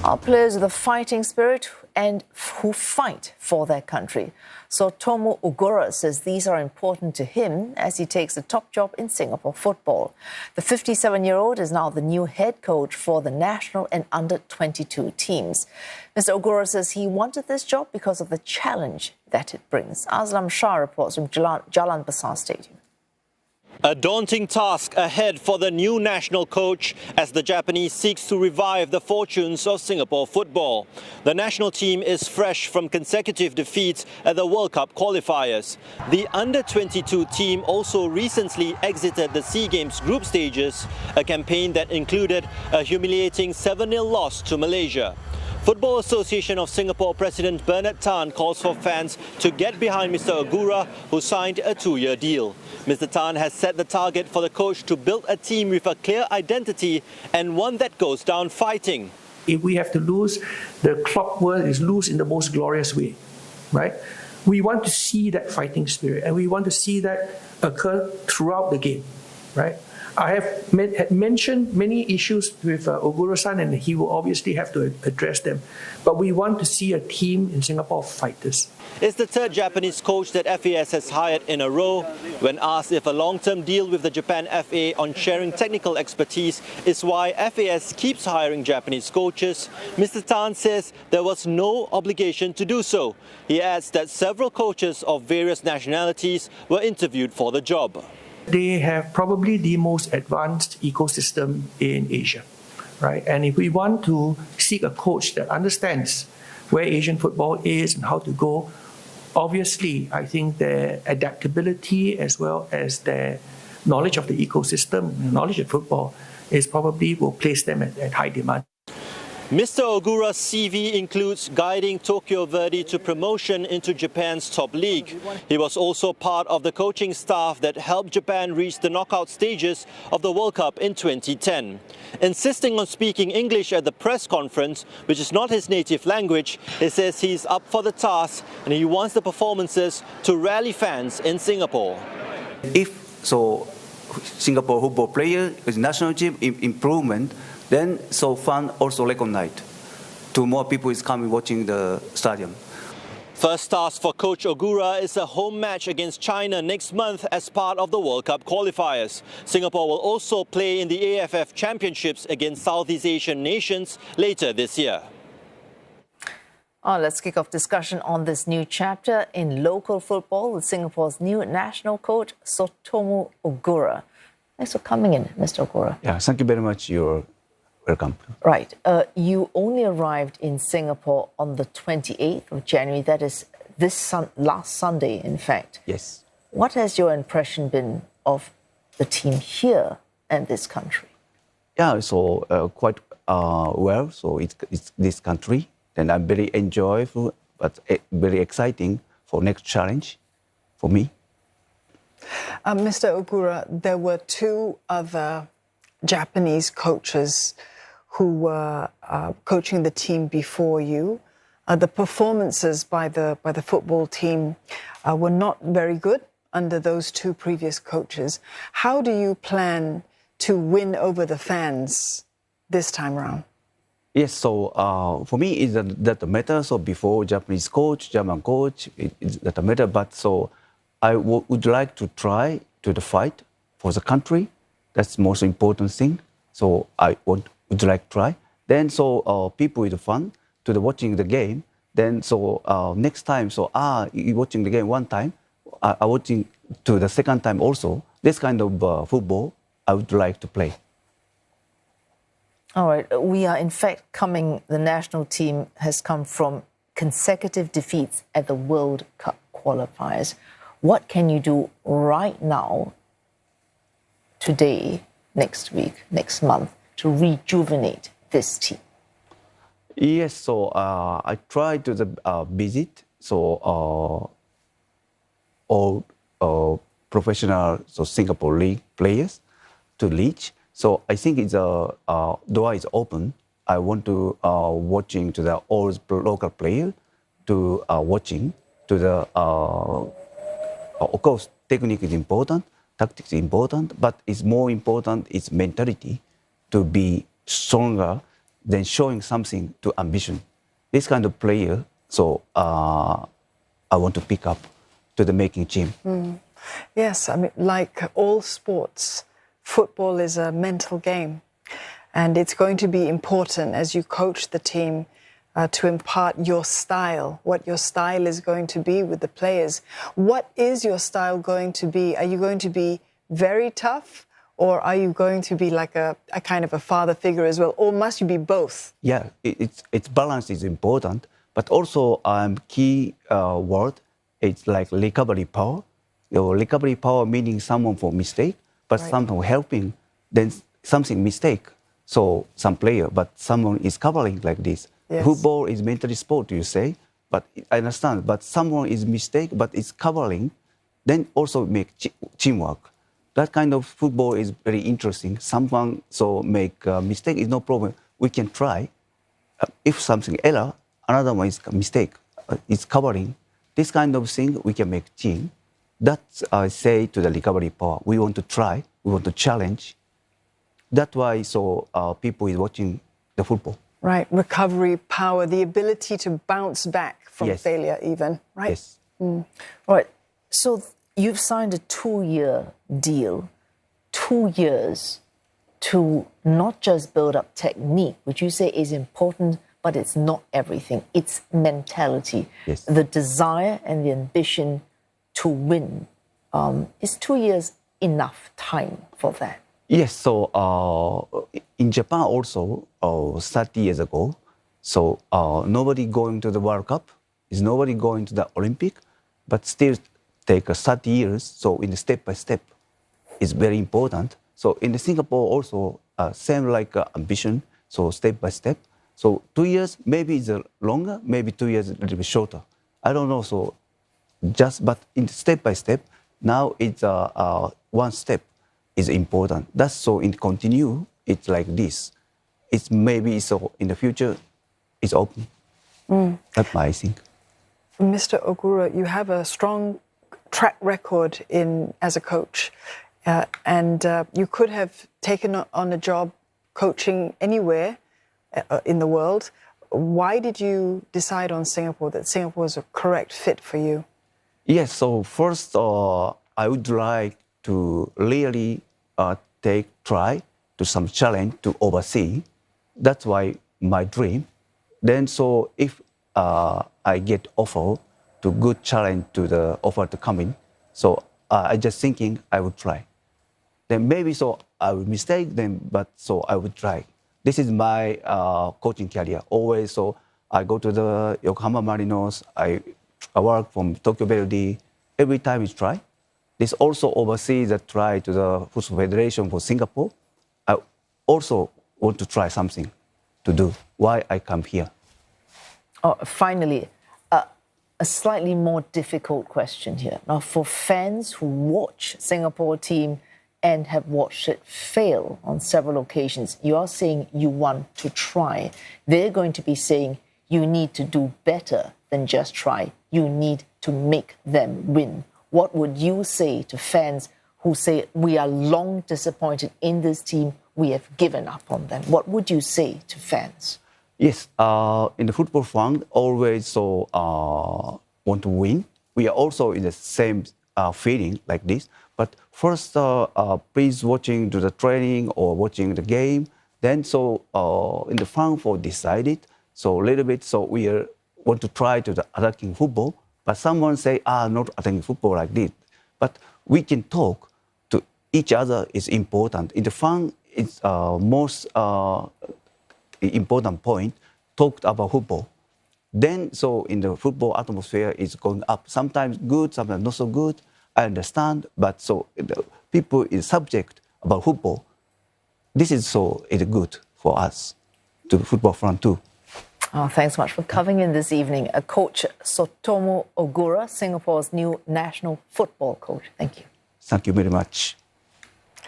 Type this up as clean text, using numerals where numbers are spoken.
Are players with a fighting spirit and who fight for their country. Tsutomu Ogura says these are important to him as he takes the top job in Singapore football. The 57-year-old is now the new head coach for the national and under-22 teams. Mr. Ogura says he wanted this job because of the challenge that it brings. Aslam Shah reports from Jalan Besar Stadium. A daunting task ahead for the new national coach as the Japanese seeks to revive the fortunes of Singapore football. The national team is fresh from consecutive defeats at the World Cup qualifiers. The under-22 team also recently exited the SEA Games group stages, a campaign that included a humiliating 7-0 loss to Malaysia. Football Association of Singapore President Bernard Tan calls for fans to get behind Mr. Ogura, who signed a 2-year deal. Mr. Tan has set the target for the coach to build a team with a clear identity and one that goes down fighting. If we have to lose, the club word is lose in the most glorious way, right? We want to see that fighting spirit and we want to see that occur throughout the game, right? I have mentioned many issues with Ogura-san, and he will obviously have to address them. But we want to see a team in Singapore of fighters. It's the third Japanese coach that FAS has hired in a row. When asked if a long-term deal with the Japan FA on sharing technical expertise is why FAS keeps hiring Japanese coaches, Mr. Tan says there was no obligation to do so. He adds that several coaches of various nationalities were interviewed for the job. They have probably the most advanced ecosystem in Asia, right? And if we want to seek a coach that understands where Asian football is and how to go, obviously, I think their adaptability as well as their knowledge of the ecosystem, knowledge of football, is probably will place them at high demand. Mr. Ogura's CV includes guiding Tokyo Verdy to promotion into Japan's top league. He was also part of the coaching staff that helped Japan reach the knockout stages of the World Cup in 2010. Insisting on speaking English at the press conference, which is not his native language, he says he's up for the task and he wants the performances to rally fans in Singapore. If Singapore football player with national team improvement, then fan also recognized. To more people is coming watching the stadium. First task for Coach Ogura is a home match against China next month as part of the World Cup qualifiers. Singapore will also play in the AFF Championships against Southeast Asian nations later this year. Let's kick off discussion on this new chapter in local football with Singapore's new national coach, Tsutomu Ogura. Thanks for coming in, Mr. Ogura. Yeah, thank you very much. You're welcome. Right. You only arrived in Singapore on the 28th of January. That is last Sunday, in fact. Yes. What has your impression been of the team here and this country? Yeah, so quite well. So it's this country, and I'm very enjoyable, but very exciting for next challenge for me. Mr. Ogura, there were two other Japanese coaches who were coaching the team before you. The performances by the football team were not very good under those two previous coaches. How do you plan to win over the fans this time around? Yes, so for me, it doesn't matter. So before Japanese coach, German coach, it doesn't matter. But so I would like to try to fight for the country. That's the most important thing. So I would like to try. Then people with fun to watching the game. Then next time, you watching the game one time, I watching to the second time also. This kind of football I would like to play. All right. We are in fact the national team has come from consecutive defeats at the World Cup qualifiers. What can you do right now, today, next week, next month, to rejuvenate this team? Yes, so I tried to visit all professional Singapore League players to reach. So I think it's door is open. I want to watching to the all local player to watching to the of course technique is important. Tactics is important, but it's more important is mentality to be stronger then showing something to ambition. This kind of player, so I want to pick up to the making team. Yes, I mean, like all sports, football is a mental game. And it's going to be important as you coach the team to impart your style, what your style is going to be with the players. What is your style going to be? Are you going to be very tough, or are you going to be like a kind of a father figure as well? Or must you be both? Yeah, it's balance is important, but also key word, it's like recovery power. Your recovery power meaning someone for mistake, but someone helping, then something mistake. So some player, but someone is covering like this. Yes. Football is mentally sport, you say, but I understand. But someone is mistake, but it's covering, then also make teamwork. That kind of football is very interesting. Someone so make a mistake is no problem. We can try. If something error, another one is mistake. It's covering. This kind of thing we can make team. That's I say to the recovery power. We want to try. We want to challenge. That's why so people is watching the football. Right, recovery power, the ability to bounce back from Yes. failure even, right? Yes. All right. So you've signed a 2-year deal, 2 years to not just build up technique, which you say is important, but it's not everything. It's mentality, Yes. the desire and the ambition to win. Is 2 years enough time for that? Yes, so in Japan also, 30 years ago, so nobody going to the World Cup, is nobody going to the Olympic, but still take 30 years, so in the step by step, is very important. So in Singapore also, same like ambition, so step by step. So 2 years, maybe it's longer, maybe 2 years a little bit shorter. I don't know, so but in step by step, now it's one step is important. That's so in continue, it's like this. It's maybe so in the future, it's open. That's my think. Mr. Ogura, you have a strong track record as a coach, and you could have taken on a job coaching anywhere in the world. Why did you decide on Singapore, that Singapore was a correct fit for you? Yes, so first I would like to really try to some challenge to oversee. That's why my dream. Then so if I get offer to good challenge to the offer to come in, so I just thinking I would try. Then maybe so I would mistake them, but so I would try. This is my coaching career. Always so I go to the Yokohama Marinos, I work from Tokyo Verdy. Every time we try. This also oversees the try to the Football Federation for Singapore. I also want to try something to do. Why I come here? Finally, a slightly more difficult question here. Now, for fans who watch Singapore team and have watched it fail on several occasions, you are saying you want to try. They're going to be saying you need to do better than just try. You need to make them win. What would you say to fans who say, we are long disappointed in this team, we have given up on them? What would you say to fans? Yes, in the football front, always so want to win. We are also in the same feeling like this. But first, please watching to the training or watching the game. Then so in the front for decided. So a little bit, so we want to try to the attacking football. But someone say, not attacking football like this. But we can talk to each other is important. In the front, it's most important point, talked about football. Then, so in the football atmosphere is going up. Sometimes good, sometimes not so good. I understand, but so the people is subject about football. This is so it's good for us to the football front too. Thanks so much for coming in this evening. Coach Tsutomu Ogura, Singapore's new national football coach. Thank you. Thank you very much.